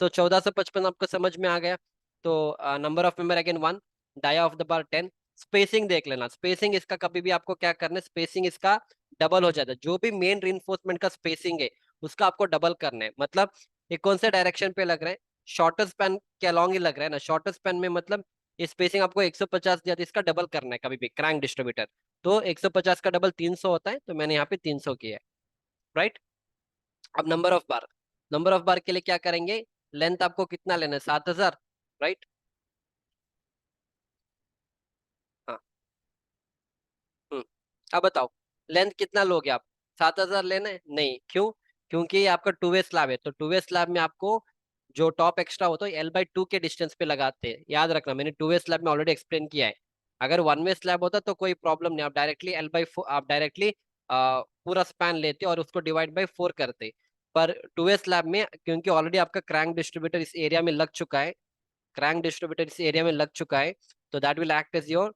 तो 1455 आपको समझ में आ गया। तो number of member again 1, dia of the bar 10। Spacing देख लेना, स्पेसिंग इसका कभी भी आपको क्या करना है, स्पेसिंग इसका डबल हो जाता है। जो भी मेन रीइंफोर्समेंट का स्पेसिंग है उसका आपको डबल करना है। मतलब ये कौन से डायरेक्शन पे लग रहा है, शॉर्टर स्पैन के अलॉन्ग ही लग रहा है ना। शॉर्टर स्पैन में मतलब स्पेसिंग आपको 150 दिया था, इसका डबल करना है कभी भी क्रैंक डिस्ट्रीब्यूटर। तो 150 का डबल 300 होता है, तो मैंने यहाँ पे 300 किया है, राइट। अब number of bar, number of बार के लिए क्या करेंगे, लेंथ आपको कितना लेना है, 7000, राइट। हाँ। हम्म। अब बताओ लेंथ कितना लोगे आप, 7000 लेना है? नहीं, क्यों? क्योंकि ये आपका टू वे स्लैब है, तो टू वे स्लैब में आपको जो टॉप एक्स्ट्रा होता है L/2 के डिस्टेंस पे लगाते हैं। याद रखना, मैंने टू वे स्लैब में ऑलरेडी एक्सप्लेन किया है। अगर वन वे स्लैब होता तो कोई प्रॉब्लम नहीं, आप डायरेक्टली L/4, आप डायरेक्टली पूरा स्पैन लेते और उसको डिवाइड बाई 4 करते। पर टू वे स्लैब में क्योंकि ऑलरेडी आपका क्रैंक डिस्ट्रीब्यूटर इस एरिया में लग चुका है, क्रैंक डिस्ट्रीब्यूटर इस एरिया में लग चुका है, तो that will act as your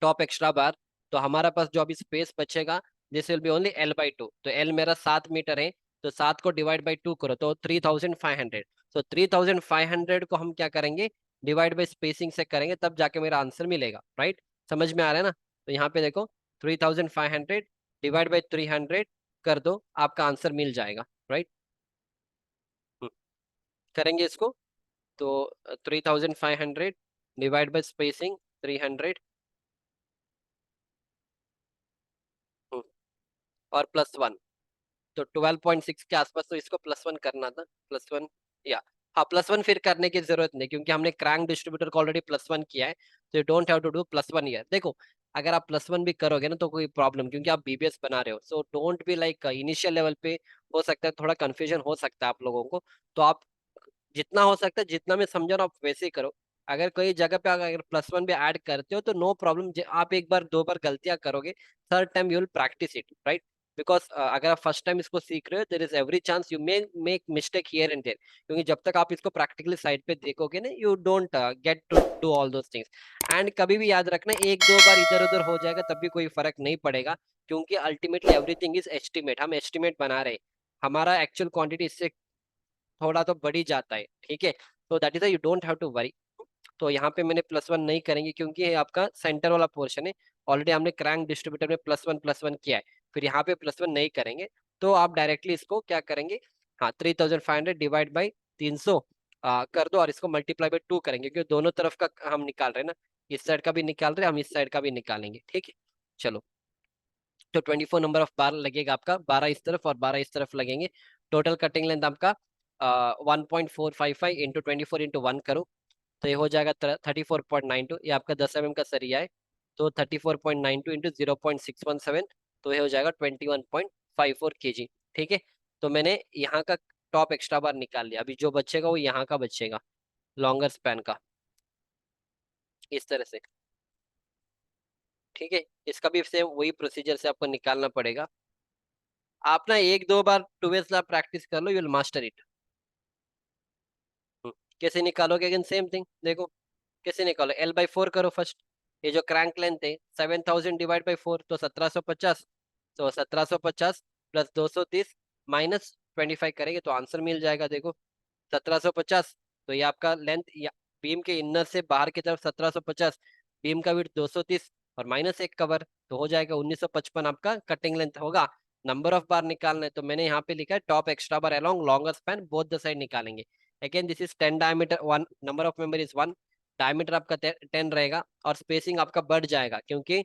top extra bar. तो हमारा पास जो अभी स्पेस बचेगा, this will be only L/2। तो L मेरा 7 मीटर है, तो 7 को डिवाइड बाई 2 करो तो 3500। तो 3500 को हम क्या करेंगे, डिवाइड बाई स्पेसिंग से करेंगे, तब जाके मेरा आंसर मिलेगा, राइट। समझ में आ रहा है ना? तो यहाँ पे देखो 3500 डिवाइड बाई 300 कर दो, आपका आंसर मिल जाएगा, राइट। करेंगे इसको। तो 3500 डिवाइड बाई स्पेसिंग 300 और +1, तो 12.6 के आसपास। तो इसको +1 करना था, +1 या हाँ, +1 फिर करने की जरूरत नहीं क्योंकि हमने क्रैंक डिस्ट्रीब्यूटर को ऑलरेडी +1 किया है। तो you don't have to do +1 here. देखो अगर आप +1 भी करोगे ना तो कोई प्रॉब्लम, क्योंकि आप बीबीएस बना रहे हो, so don't be like initial level पे हो सकता है थोड़ा कंफ्यूजन हो सकता है आप लोगों को। तो आप जितना हो सकता है, जितना मैं समझा रहा हूँ आप वैसे ही करो। अगर कोई जगह पे अगर +1 भी ऐड करते हो तो नो प्रॉब्लम, आप एक बार दो बार गलतियां करोगे, third time you will practise it, right. Because अगर आप फर्स्ट टाइम इसको सीख रहे हो, there is every chance you may make mistake here and there, क्योंकि जब तक आप इसको प्रैक्टिकली साइड पे देखोगे ना, you don't get to do all those things. And कभी भी याद रखना, एक दो बार इधर उधर हो जाएगा तब भी कोई फर्क नहीं पड़ेगा, क्योंकि अल्टीमेटली एवरीथिंग इज एस्टिमेट। हम एस्टिमेट बना रहे हैं, हमारा एक्चुअल क्वांटिटी इससे थोड़ा तो बढ़ ही जाता है, ठीक है। तो that is you don't have to worry. तो यहाँ पे मैंने +1 नहीं करेंगे क्योंकि ये आपका सेंटर वाला पोर्शन है। ऑलरेडी हमने क्रैंक डिस्ट्रीब्यूटर में +1 किया है, फिर यहाँ पे +1 नहीं करेंगे। तो आप डायरेक्टली इसको क्या करेंगे, हाँ, 3500 डिवाइड बाई 300 कर दो और इसको मल्टीप्लाई बाई 2 करेंगे, क्योंकि दोनों तरफ का हम निकाल रहे हैं ना, इस साइड का भी निकाल रहे हैं हम, इस साइड का भी निकालेंगे, ठीक है। चलो, तो 24 नंबर ऑफ बार लगेगा आपका, 12 इस तरफ और 12 इस तरफ लगेंगे। टोटल कटिंग लेंथ आपका 1.455 इंटू 24 इंटू 1 करो, तो ये हो जाएगा 34.92। ये आपका 10 mm का सरिया है, तो 34.92 इंटू 0.617, तो ये हो जाएगा 21.54 kg, ठीक है। तो मैंने यहाँ का टॉप एक्स्ट्रा बार निकाल लिया, अभी जो बचेगा वो यहाँ का बचेगा, लॉन्गर स्पैन का, इस तरह से, ठीक है। इसका भी सेम वही प्रोसीजर से आपको निकालना पड़ेगा। आप ना एक दो बार टूवेल्स ला प्रैक्टिस कर लो, यू विल मास्टर इट। कैसे निकालोगे, अगेन सेम थिंग, देखो कैसे निकालो। L/4 करो फर्स्ट, ये जो क्रैंक लेंथ है 7000 डिवाइड बाई 4, तो 1750। तो 1750 प्लस 230 माइनस 25 करेंगे तो आंसर मिल जाएगा, देखो 1750। तो ये आपका लेंथ बीम के इनर से बाहर की तरफ 1750, बीम का विड्थ 230 और माइनस एक कवर, तो हो जाएगा 1955 आपका कटिंग लेंथ होगा। नंबर ऑफ बार निकालना है, तो मैंने यहाँ पे लिखा है top extra bar along longer span both the side निकालेंगे। Again this is 10 diameter, one number of member is 1, diameter आपका 10 रहेगा और स्पेसिंग आपका बढ़ जाएगा, क्योंकि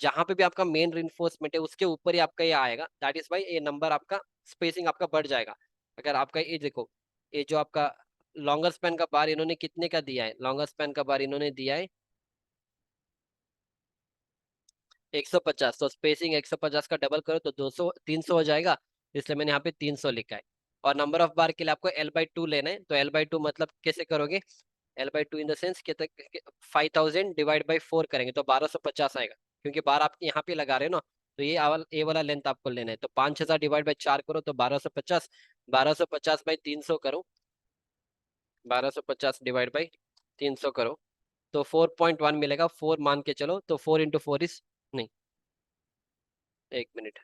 जहां पे भी आपका मेन रिइंफोर्समेंट है उसके ऊपर ही आपका ये आएगा, दैट इज वाई ये नंबर आपका स्पेसिंग आपका बढ़ जाएगा। अगर आपका ये देखो, ये जो आपका लॉन्गर स्पैन का बार इन्होंने कितने का दिया है, लॉन्गर स्पैन का बार इन्होंने दिया है 150, तो स्पेसिंग 150 का डबल करो तो 200 300 हो जाएगा, इसलिए मैंने यहाँ पे 300 लिखा है। और नंबर ऑफ बार के लिए आपको L/2 लेना है, तो L/2 मतलब कैसे करोगे, L/2 in the sense 5000 divide by 4 करेंगे तो 1250 आएगा, क्योंकि बार आप यहाँ पे लगा रहे हो ना। तो ये वाला लेंथ आपको लेना है, तो 5000 डिवाइड बाई 4 करो तो 1250, 1250 बाई 300 करो, 1250 डिवाइड बाई 300 करो तो 4.1 मिलेगा। 4 मान के चलो, तो 4 इंटू 4 इज, नहीं, एक minute,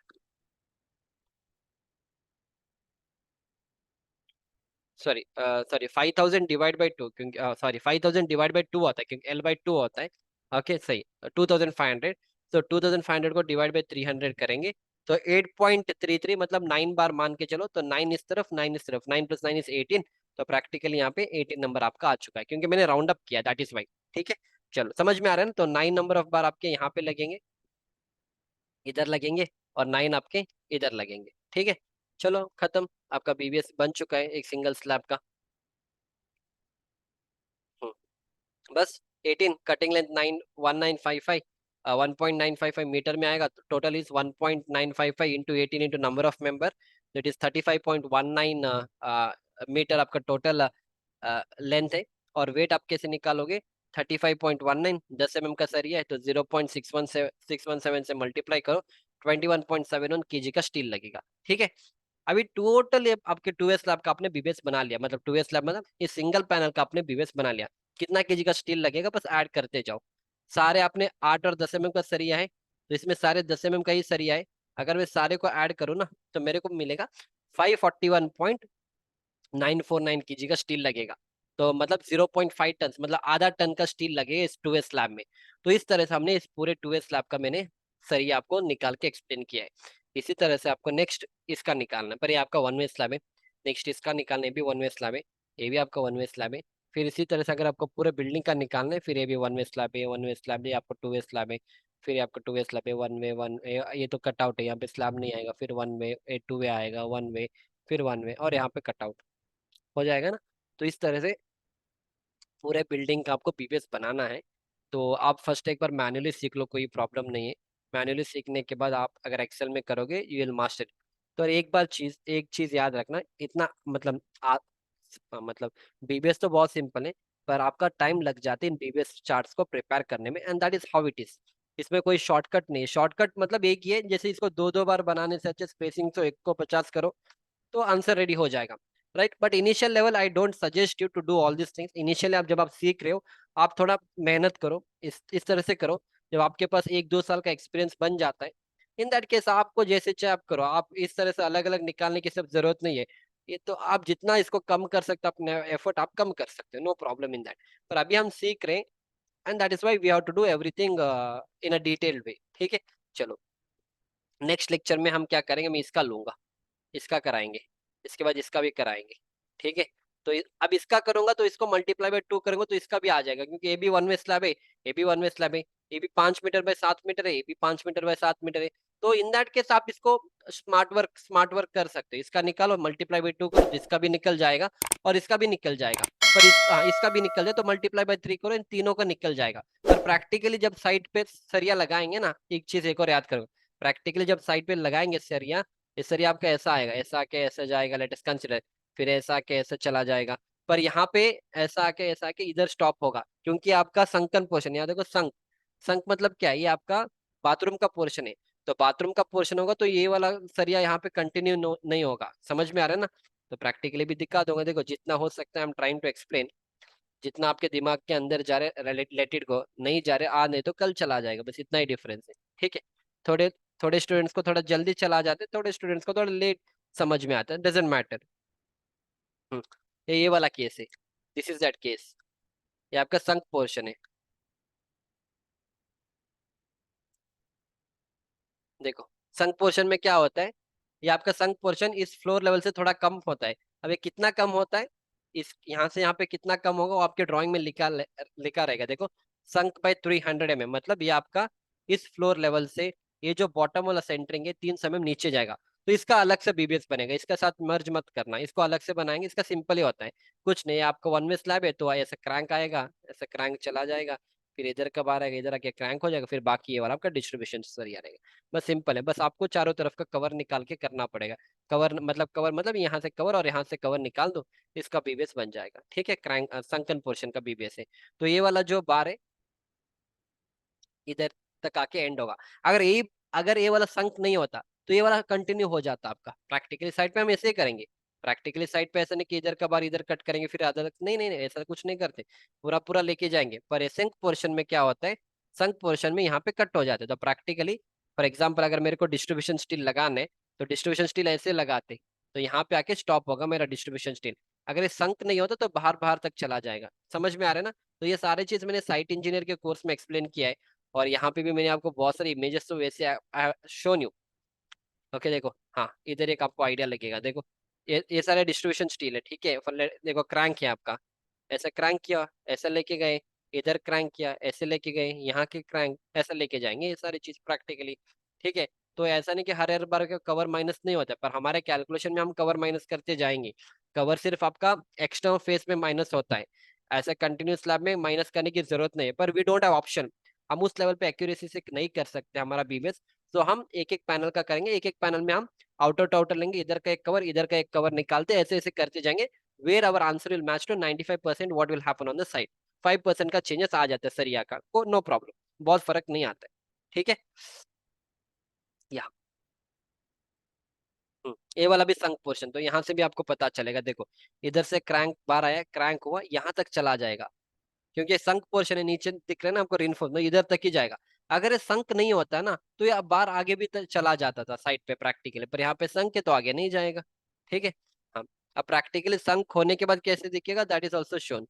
sorry sorry 5000 divide by two, क्योंकि सॉरी 5000 डिवाइड बाई टू होता है क्योंकि L/2 होता है। ओके सही, 2500, तो 2500 को डिवाइड बाई 300 करेंगे तो 8.33, मतलब 9 बार मान के चलो, तो 9 इस तरफ 9 इस तरफ, 9 + 9 = 18। तो प्रैक्टिकली यहाँ पे 18 नंबर आपका आ चुका है क्योंकि मैंने राउंड अप किया, दैट इज वाई। ठीक है, चलो समझ में आ रहा है ना। तो 9 नंबर ऑफ बार आपके यहाँ पे लगेंगे, इधर लगेंगे, और 9 आपके इधर लगेंगे। ठीक है, चलो खत्म, आपका BBS बन चुका है एक सिंगल स्लैब का। बस 18, कटिंग लेंथ 1955, 1.955 मीटर में आएगा, तो total is 1.955 into 18 into number of member, that is 35.19 metre आपका टोटल लेंथ है। और वेट आप कैसे निकालोगे, 35.19, 10 mm का सरिया है तो 0.617 से मल्टीप्लाई करो, 21.71 kg का स्टील लगेगा। ठीक है, अभी टोटल आपके 2S स्लैब का आपने BBS बना लिया, मतलब 2S स्लैब मतलब इस सिंगल पैनल का आपने BBS बना लिया। कितना केजी का स्टील लगेगा, बस ऐड करते जाओ। सारे आपने 8 और 10 mm का सरिया है, तो इसमें सारे 10 mm का ही सरिया है। अगर मैं सारे को ऐड करूँ ना, तो मेरे को मिलेगा 541.949 kg का स्टील लगेगा। तो मतलब 0.5 टन, मतलब आधा टन का स्टील लगेगा इस 2S स्लैब में। तो इस तरह से हमने इस पूरे 2S स्लैब का मैंने सरिया आपको निकाल के एक्सप्लेन किया है। इसी तरह से आपको नेक्स्ट इसका निकालना है, पर ये आपका 1 वे स्लैब है। नेक्स्ट इसका निकालना है, भी 1 वे स्लैब है, ये भी आपका 1 वे स्लैब है। फिर इसी तरह से अगर आपको पूरे बिल्डिंग का निकालना है, फिर ये भी 1 वे स्लैब है, 1 वे स्लैब है, आपको 2 वे स्लैब है। फिर आपका 2 वे स्लैब है, 1 वे ये तो कटआउट है, यहाँ पे स्लैब नहीं आएगा, फिर 1 वे 2 वे आएगा, 1 वे, फिर 1 वे, और यहाँ पे कटआउट हो जाएगा ना। तो इस तरह से पूरे बिल्डिंग का आपको BBS बनाना है। तो आप फर्स्ट एक बार मैन्युअली सीख लो, कोई प्रॉब्लम नहीं है। मैन्युअली सीखने के बाद आप अगर एक्सेल में करोगे, यू विल मास्टर। तो एक चीज याद रखना, इतना मतलब मतलब BBS तो बहुत सिंपल है, पर आपका टाइम लग जाता है इन BBS चार्ट्स को प्रिपेयर करने में, and that is how it is. इसमें कोई शॉर्टकट नहीं है, शॉर्टकट मतलब एक ही है, जैसे इसको दो दो बार बनाने से अच्छे स्पेसिंग तो 1 को 50 करो, तो आंसर रेडी हो जाएगा। Right, but initial level I don't suggest you to do all this things. Initially आप जब आप सीख रहे हो, आप थोड़ा मेहनत करो, इस तरह से करो। जब आपके पास 1-2 साल का एक्सपीरियंस बन जाता है, इन दैट केस आपको जैसे चाहे आप करो। आप इस तरह से अलग अलग निकालने की सब जरूरत नहीं है। ये तो आप जितना इसको कम कर सकते हो, अपने एफर्ट आप कम कर सकते हो, नो प्रॉब्लम इन दैट। पर अभी हम सीख रहे हैं, and that is why we have to do everything in a detailed way. ठीक है, चलो नेक्स्ट लेक्चर में हम क्या करेंगे, मैं इसका लूंगा, इसका कराएंगे, इसके बाद इसका भी कराएंगे। ठीक है, तो अब इसका करूंगा तो इसको मल्टीप्लाई बाय 2 करूंगा तो इसका भी आ जाएगा, क्योंकि ये भी 1 वे स्लैब है, ये भी 1 वे स्लैब है। ये भी 5 मीटर बाय 7 मीटर है, ये भी 5 मीटर बाय 7 मीटर है। तो इन दैट केस आप इसको स्मार्ट वर्क कर सकते हो। इसका निकालो, मल्टीप्लाई बाय 2 करो, इसका भी निकल जाएगा और इसका भी निकल जाएगा। पर इसका भी निकल जाए तो मल्टीप्लाई बाय 3 करो, इन तीनों का निकल जाएगा। पर प्रैक्टिकली जब साइड पे सरिया लगाएंगे ना, एक चीज एक और याद करो, प्रैक्टिकली जब साइड पे लगाएंगे सरिया, ये सर ये आपका ऐसा आएगा, ऐसा आके ऐसा जाएगा, लेट अस कंसीडर, फिर ऐसा आके ऐसा चला जाएगा। पर यहाँ पे ऐसा आके इधर स्टॉप होगा, क्योंकि आपका संकन पोर्शन, यहाँ देखो संक, संक मतलब क्या है, ये आपका बाथरूम का पोर्शन है। तो बाथरूम का पोर्शन होगा तो ये वाला सरिया यहाँ पे कंटिन्यू नहीं होगा। समझ में आ रहा है ना। तो प्रैक्टिकली भी दिखा दूंगा, देखो जितना हो सकता है I am trying to explain. जितना आपके दिमाग के अंदर जा रहे रिलेटेड को नहीं जा रहे, आज नहीं तो कल चला जाएगा, बस इतना ही डिफरेंस है। ठीक है, थोड़े थोड़े स्टूडेंट्स को थोड़ा जल्दी चला जाते, थोड़े स्टूडेंट्स को थोड़ा लेट समझ में आता है, डजेंट मैटर। ये वाला केस है, दिस इज दैट केस। ये आपका संक पोर्शन है। देखो संक पोर्शन में क्या होता है, ये आपका संक पोर्शन इस फ्लोर लेवल से थोड़ा कम होता है। अब ये कितना कम होता है, इस यहाँ से यहाँ पे कितना कम होगा वो आपके ड्राइंग में लिखा रहेगा। देखो संक बाय 300 mm, मतलब ये आपका इस फ्लोर लेवल से ये जो बॉटम वाला सेंटरिंग है 300 mm नीचे जाएगा। तो इसका अलग से BBS बनेगा, इसके साथ मर्ज मत करना, इसको अलग से बनाएंगे। इसका सिंपल ही होता है, कुछ नहीं, आपका 1 वे स्लैब है तो ऐसा क्रैंक आएगा, ऐसा क्रैंक चला जाएगा, फिर इधर कब आ रहेगा, इधर आके क्रैंक हो जाएगा, फिर बाकी ये वाला आपका डिस्ट्रीब्यूशन सही आ रहेगा। बस सिंपल है, बस आपको चारों तरफ का कवर निकाल के करना पड़ेगा। कवर मतलब यहाँ से कवर और यहाँ से कवर निकाल दो, इसका BBS बन जाएगा। ठीक है, क्रैंक संकन पोर्शन का BBS है। तो ये वाला जो बार है इधर तक आके एंड होगा। अगर ये वाला संक नहीं होता तो ये वाला कंटिन्यू हो जाता आपका। प्रैक्टिकली साइड पे हम ऐसे ही करेंगे, प्रैक्टिकली साइड पे ऐसा नहीं कि इधर का बार इधर कट करेंगे फिर अदर, नहीं नहीं नहीं, ऐसा कुछ नहीं करते, पूरा पूरा लेके जाएंगे। पर ये संक पोर्शन में क्या होता है, संक पोर्शन में यहाँ पे कट हो जाते हैं। तो प्रैक्टिकली फॉर एग्जाम्पल अगर मेरे को डिस्ट्रीब्यूशन स्टील लगाना है, तो डिस्ट्रीब्यूशन स्टील ऐसे लगाते, तो यहाँ पे आके स्टॉप होगा मेरा डिस्ट्रीब्यूशन स्टील। अगर ये संक नहीं होता तो बाहर बाहर तक चला जाएगा। समझ में आ रहा है ना? तो ये सारी चीज मैंने साइट इंजीनियर के कोर्स में एक्सप्लेन किया है, और यहाँ पे भी मैंने आपको बहुत सारी इमेजेस तो वैसे शोन यू। ओके देखो, हाँ इधर एक आपको आइडिया लगेगा। देखो ये सारे डिस्ट्रीब्यूशन स्टील है, ठीक है। देखो क्रैंक है आपका, ऐसे क्रैंक किया, ऐसे लेके गए, इधर क्रैंक किया, ऐसे लेके गए, यहाँ के क्रैंक ऐसे लेके जाएंगे, ये सारी चीज प्रैक्टिकली, ठीक है। तो ऐसा नहीं कि हर बार का कवर माइनस नहीं होता, पर हमारे कैलकुलेशन में हम कवर माइनस करते जाएंगे। कवर सिर्फ आपका एक्सटर्नल फेस में माइनस होता है, ऐसा कंटिन्यूस स्लैब में माइनस करने की जरूरत नहीं है। पर वी डोंट हैव ऑप्शन, हम उस लेवल पे एक्यूरेसी से नहीं कर सकते हमारा बीबीएस। तो हम एक एक पैनल का करेंगे, एक एक पैनल में हम आउटर टू आउटर लेंगे, इधर का एक कवर, इधर का एक कवर निकालते, ऐसे ऐसे करते जाएंगे। Where our answer will match to 95% what will happen on the side. 5% का चेंजेस आ जाता है सरिया का, को नो प्रॉब्लम, बहुत फर्क नहीं आता है, ठीक है। या ये वाला भी संक पोर्शन, तो यहाँ से भी आपको पता चलेगा। देखो इधर से क्रैंक बार आया, क्रैंक हुआ, यहाँ तक चला जाएगा, क्योंकि संक पोर्शन है, नीचे दिख रहा है ना आपको रिइंफोर्स, इधर तक ही जाएगा। अगर ये संक नहीं होता ना तो ये बार आगे भी चला जाता था साइड पे प्रैक्टिकली, पर यहाँ पे संक है तो आगे नहीं जाएगा, ठीक है। हाँ, अब प्रैक्टिकली संक होने के बाद कैसे दिखेगा, that is also shown.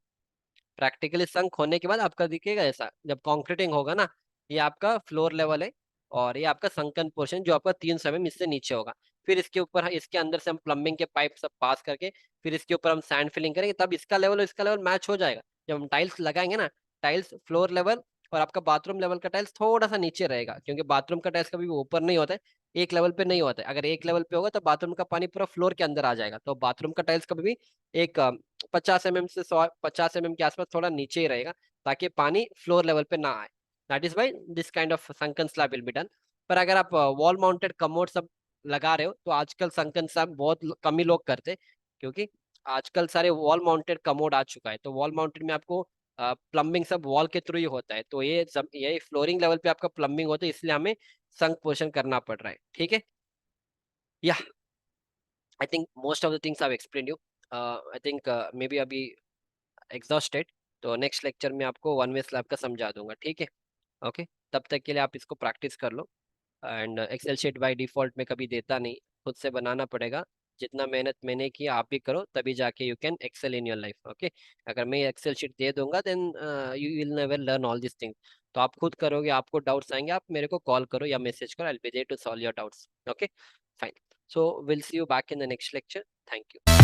Practically संक होने के बाद आपका दिखेगा ऐसा, जब कॉन्क्रीटिंग होगा ना, ये आपका फ्लोर लेवल है, और ये आपका संकन पोर्शन जो आपका 300 mm इससे नीचे होगा। फिर इसके ऊपर, इसके अंदर से हम प्लम्बिंग के पाइप सब पास करके फिर इसके ऊपर हम सैंड फिलिंग करेंगे, तब इसका लेवल और इसका लेवल मैच हो जाएगा। जब हम टाइल्स लगाएंगे ना, टाइल्स फ्लोर लेवल और आपका बाथरूम लेवल का टाइल्स थोड़ा सा नीचे रहेगा, क्योंकि बाथरूम का टाइल्स कभी भी ऊपर नहीं होता है, एक लेवल पे नहीं होता है। अगर एक लेवल पे होगा तो बाथरूम का पानी पूरा फ्लोर के अंदर आ जाएगा, तो बाथरूम का टाइल्स कभी भी एक 50 mm से 100 50 mm के आसपास थोड़ा नीचे ही रहेगा, ताकि पानी फ्लोर लेवल पे ना आए। That is why this kind of sunken slab will be done. पर अगर आप वॉल माउंटेड कमोड सब लगा रहे हो तो आजकल संकन स्लैब बहुत कम ही लोग करते, क्योंकि आजकल सारे वॉल माउंटेड कमोड आ चुका है। तो वॉल माउंटेड में आपको प्लम्बिंग सब वॉल के थ्रू ही होता है, तो ये फ्लोरिंग लेवल पे आपका प्लम्बिंग होता है, इसलिए हमें संक पोर्शन करना पड़ रहा है, ठीक है। या I think most of the things I explain you. I think may be अभी एग्जॉस्टेड, तो नेक्स्ट लेक्चर में आपको वन वे स्लैब का समझा दूंगा, ठीक है। ओके, तब तक के लिए आप इसको प्रैक्टिस कर लो। And Excel sheet by default में कभी देता नहीं, खुद से बनाना पड़ेगा। जितना मेहनत मैंने की आप भी करो, तभी जाके you can excel in your life, okay. अगर मैं एक्सेल शीट दे दूंगा then you will never learn all this things. तो आप खुद करोगे, आपको डाउट्स आएंगे, आप मेरे को कॉल करो या मैसेज करो, I will be there to solve your doubts, okay fine. So will see you back in the next lecture. Thank you.